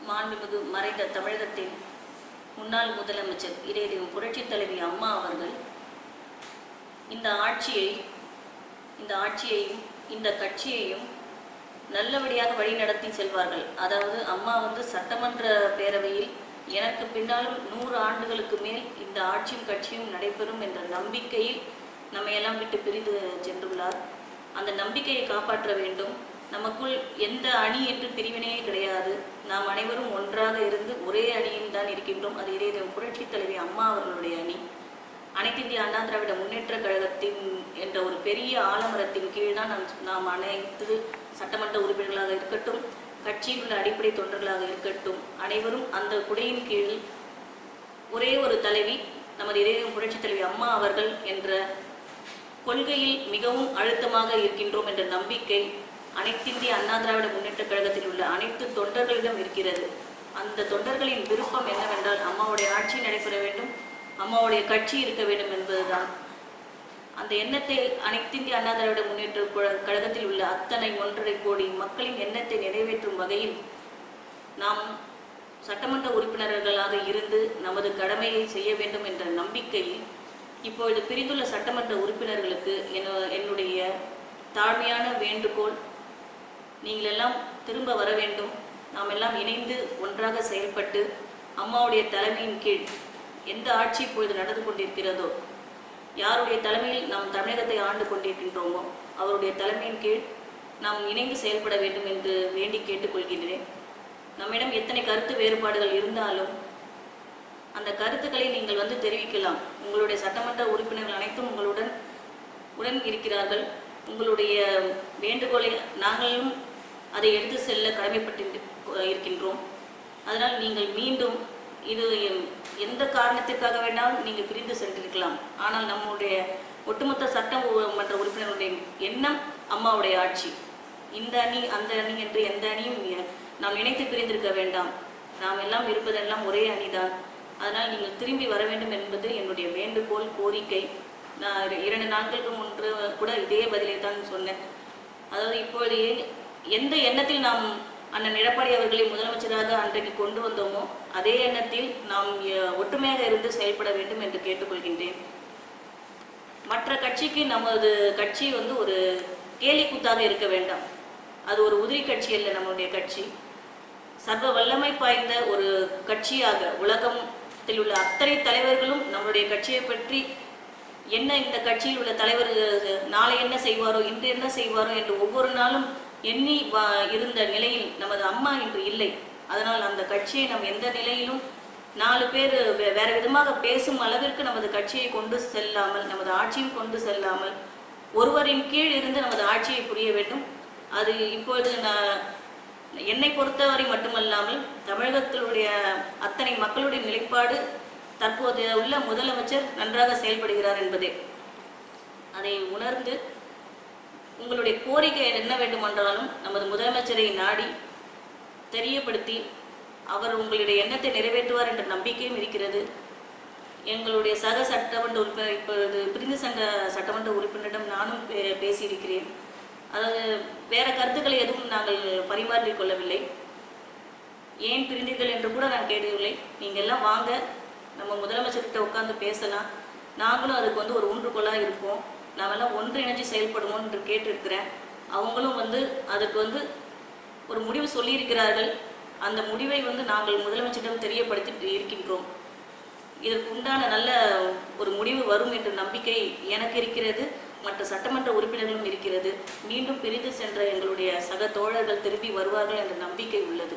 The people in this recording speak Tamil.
மாண்புமிகு மறைந்த தமிழகத்தின் முன்னாள் முதலமைச்சர் இதயம் புரட்சித் தலைவி அம்மா அவர்கள் இந்த ஆட்சியையும் இந்த கட்சியையும் நல்லபடியாக வழிநடத்தி செல்வார்கள். அதாவது அம்மா சட்டமன்ற பேரவையில் எனக்கு பின்னாலும் 100 ஆண்டுகளுக்கு மேல் இந்த ஆட்சியும் கட்சியும் நடைபெறும் என்ற நம்பிக்கையில் நம்மையெல்லாம் விட்டு பிரிந்து சென்றுள்ளார். அந்த நம்பிக்கையை காப்பாற்ற வேண்டும். நமக்குள் எந்த அணி என்று பிரிவினையே கிடையாது. நாம் அனைவரும் ஒன்றாக இருந்து ஒரே அணியில் தான் இருக்கின்றோம். அது இதயம் புரட்சித் தலைவி அம்மா அவர்களுடைய அணி. அனைத்து இந்திய அண்ணா திராவிட முன்னேற்ற கழகத்தின் என்ற ஒரு பெரிய ஆலமரத்தின் கீழ் தான் நாம் அனைத்து சட்டமன்ற உறுப்பினர்களாக இருக்கட்டும், கட்சியில் உள்ள அடிப்படை தொண்டர்களாக இருக்கட்டும், அனைவரும் அந்த குடையின் கீழ் ஒரே ஒரு தலைவி நமது இதயம் புரட்சித் தலைவி அம்மா அவர்கள் என்ற கொள்கையில் மிகவும் அழுத்தமாக இருக்கின்றோம் என்ற நம்பிக்கை அனைத்திந்திய அண்ணா திராவிட முன்னேற்ற கழகத்தில் உள்ள அனைத்து தொண்டர்களிடம் இருக்கிறது. அந்த தொண்டர்களின் விருப்பம் என்னவென்றால் அம்மாவுடைய ஆட்சி நடைபெற வேண்டும், அம்மாவுடைய கட்சி இருக்க வேண்டும் என்பதுதான். அந்த எண்ணத்தை அனைத்திந்திய அண்ணா திராவிட முன்னேற்ற கழகத்தில் உள்ள அத்தனை 1.5 கோடி மக்களின் எண்ணத்தை நிறைவேற்றும் வகையில் நாம் சட்டமன்ற உறுப்பினர்களாக இருந்து நமது கடமையை செய்ய வேண்டும் என்ற நம்பிக்கையில் இப்பொழுது பிரிந்துள்ள சட்டமன்ற உறுப்பினர்களுக்கு என்னுடைய தாழ்மையான வேண்டுகோள், நீங்கள் எல்லாம் திரும்ப வர வேண்டும். நாம் எல்லாம் இணைந்து ஒன்றாக செயல்பட்டு அம்மாவுடைய தலைமையின் கீழ் எந்த ஆட்சி இப்பொழுது நடந்து கொண்டிருக்கிறதோ, யாருடைய தலைமையில் நாம் தமிழகத்தை ஆண்டு கொண்டிருக்கின்றோமோ அவருடைய தலைமையின் கீழ் நாம் இணைந்து செயல்பட வேண்டும் என்று வேண்டி கேட்டுக்கொள்கின்றேன். நம்மிடம் எத்தனை கருத்து வேறுபாடுகள் இருந்தாலும் அந்த கருத்துக்களை நீங்கள் தெரிவிக்கலாம். உங்களுடைய சட்டமன்ற உறுப்பினர்கள் அனைத்தும் உடன் இருக்கிறார்கள். உங்களுடைய வேண்டுகோளை நாங்களும் அதை எடுத்து செல்ல கடமைப்பட்டு இருக்கின்றோம். அதனால் நீங்கள் மீண்டும் இது எந்த காரணத்திற்காக வேண்டாலும் நீங்கள் பிரிந்து சென்றிருக்கலாம். ஆனால் நம்முடைய ஒட்டுமொத்த சட்டமன்ற உறுப்பினர்களுடைய எண்ணம் அம்மாவுடைய ஆட்சி. இந்த அணி அந்த அணி என்று எந்த அணியும் நாம் இணைத்து பிரிந்திருக்க வேண்டாம். நாம் எல்லாம் இருப்பதெல்லாம் ஒரே அணிதான். அதனால் நீங்கள் திரும்பி வர வேண்டும் என்பது என்னுடைய வேண்டுகோள், கோரிக்கை. நான் 2 நாட்களுக்கு முன்பு கூட இதே பதிலை தான் சொன்னேன். அதாவது இப்பொழுது எந்த எண்ணத்தில் நாம் அண்ணன் எடப்பாடி அவர்களை முதலமைச்சராக அன்றைக்கு கொண்டு வந்தோமோ அதே எண்ணத்தில் நாம் ஒற்றுமையாக இருந்து செயல்பட வேண்டும் என்று கேட்டுக்கொள்கின்றேன். மற்ற கட்சிக்கு நமது கட்சி ஒரு கேலி கூத்தாக இருக்க வேண்டாம். அது ஒரு உதிரி கட்சி அல்ல. நம்முடைய கட்சி சர்வ வல்லமை பாய்ந்த ஒரு கட்சியாக உலகத்தில் உள்ள அத்தனை தலைவர்களும் நம்முடைய கட்சியை பற்றி என்ன இந்த கட்சியில் உள்ள தலைவர் நாளை என்ன செய்வாரோ, இன்று என்ன செய்வாரோ என்று ஒவ்வொரு நாளும் எண்ணி இருந்த நிலையில் நமது அம்மா இன்று இல்லை. அதனால் அந்த கட்சியை நாம் எந்த நிலையிலும் 4 பேர் வேற விதமாக பேசும் அளவிற்கு நமது கட்சியை கொண்டு செல்லாமல், நமது ஆட்சியும் கொண்டு செல்லாமல் ஒருவரின் கீழ் இருந்து நமது ஆட்சியை புரிய வேண்டும். அது இப்பொழுது என்னை பொறுத்தவரை மட்டுமல்லாமல் தமிழகத்தினுடைய அத்தனை மக்களுடைய நிலைப்பாடு தற்போது உள்ள முதலமைச்சர் நன்றாக செயல்படுகிறார் என்பதே. அதை உணர்ந்து உங்களுடைய கோரிக்கை என்ன வேண்டுமென்றாலும் நமது முதலமைச்சரை நாடி தெரியப்படுத்தி அவர் உங்களுடைய எண்ணத்தை நிறைவேற்றுவார் என்ற நம்பிக்கையும் இருக்கிறது. எங்களுடைய சக சட்டமன்ற உறுப்பினர் இப்பொழுது பிரிந்து சென்ற சட்டமன்ற உறுப்பினரிடம் நானும் பேசியிருக்கிறேன். அதாவது வேறு கருத்துக்களை எதுவும் நாங்கள் பரிமாறிக்கொள்ளவில்லை. ஏன் பிரிந்தீர்கள் என்று கூட நான் கேட்கவில்லை. நீங்கள் எல்லாம் வாங்க, நம்ம முதலமைச்சர்கிட்ட உட்காந்து பேசலாம். நாங்களும் அதுக்கு ஒரு ஊன்றுகோலாக இருப்போம். நாமெல்லாம் ஒன்றிணைஞ்சு செயல்படுவோம் என்று கேட்டிருக்கிறேன். அவங்களும் அதுக்கு ஒரு முடிவு சொல்லியிருக்கிறார்கள். அந்த முடிவை நாங்கள் முதலமைச்சரிடம் தெரியப்படுத்தி இருக்கின்றோம். இதற்கு உண்டான நல்ல ஒரு முடிவு வரும் என்ற நம்பிக்கை எனக்கு இருக்கிறது. மற்ற சட்டமன்ற உறுப்பினர்களும் இருக்கிறது. மீண்டும் பிரிந்து சென்ற எங்களுடைய சக தோழர்கள் திரும்பி வருவார்கள் என்ற நம்பிக்கை உள்ளது.